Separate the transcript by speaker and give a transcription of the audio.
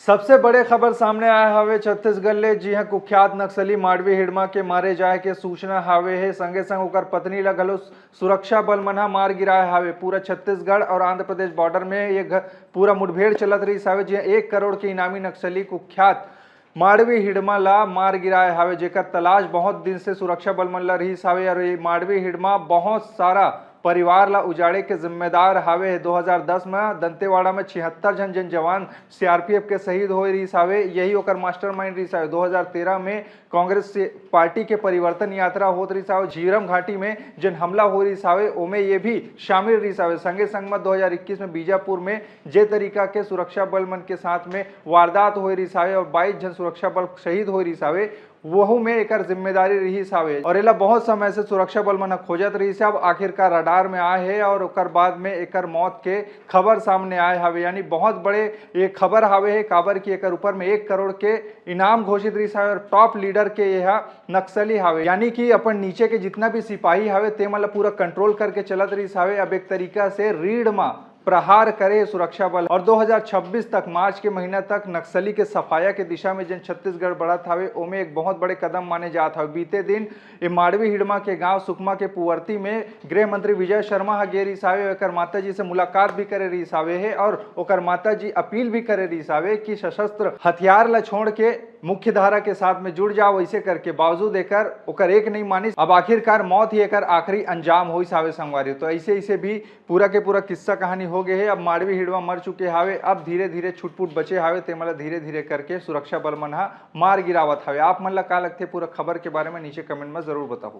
Speaker 1: सबसे बड़े खबर सामने आया हवे छत्तीसगढ़ ले। जी हां, कुख्यात नक्सली माड़वी हिड़मा के मारे जाए के सूचना हावे है। संगे संग ओकर पत्नी ला घलो सुरक्षा बल मन ह मार गिराए हावे। पूरा छत्तीसगढ़ और आंध्र प्रदेश बॉर्डर में ये पूरा मुठभेड़ चलत रही हावे। जी 1 करोड़ के इनामी नक्सली कुख्यात माड़वी हिड़मा ला मार गिराए हावे, जेकर तलाश बहुत दिन से सुरक्षा बल मन ला रही हावे। और ये माड़वी हिड़मा बहुत सारा परिवार ला उजाड़े के जिम्मेदार हावे। 2010 में दंतेवाड़ा में 76 जन जवान सीआरपीएफ के शहीद होए रही हावे। यही ओकर मास्टरमाइंड रही हावे। 2013 में कांग्रेस पार्टी के परिवर्तन यात्रा होत रही हावे। झीरम घाटी में जन हमला हो रही हावे ओमे ये भी शामिल रही हावे। संगे संग में 2021 में बीजापुर में जे तरीका के सुरक्षा बल मन के साथ में वारदात हो रही हावे और 22 जन सुरक्षा बल शहीद हो रही हावे, वहू में एकर जिम्मेदारी रही हावे। और एला बहुत समय से सुरक्षा बल मन खोजत रही से। अब आखिरकार रडार में आए है और ओकर बाद में एकर मौत के खबर सामने आए हावे। यानी बहुत बड़े ये खबर हावे है। काबर की एकर ऊपर में 1 करोड़ के इनाम घोषित रही हावे और टॉप लीडर के यह नक्सली हावे। यानी कि अपन नीचे के जितना भी सिपाही हावे ते मन ला पूरा कंट्रोल करके चलत रही हावे। अब एक तरीका से रीढ़ में प्रहार करे सुरक्षा बल। और 2026 तक, मार्च के महीना तक नक्सली के सफाया के दिशा में जन छत्तीसगढ़ बढ़त हावे ओमे एक बहुत बड़े कदम माने जात हावे। बीते दिन ये माड़वी हिड़मा के गांव सुकमा के पुवरती में गृह मंत्री विजय शर्मा गे रही हावे। ओकर माता जी से मुलाकात भी करे रही हावे है और ओकर माता जी अपील भी करे रही हावे कि सशस्त्र हथियार ला छोड़ के मुख्य धारा के साथ में जुड़ जाओ। ऐसे करके बावजूद एकर ओकर एक नहीं मानी। अब आखिरकार मौत ही एकर आखिरी अंजाम होइस हावे संगवारी। तो ऐसे ऐसे भी पूरा के पूरा किस्सा कहानी हो गए है। अब माड़वी हिड़वा मर चुके हावे। अब धीरे धीरे छुटपुट बचे हावे ते मन ला धीरे धीरे करके सुरक्षा बल मन ह मार गिरावत हावे। आप मन ला का लगथे पूरा खबर के बारे में नीचे कमेंट में जरूर बताओ।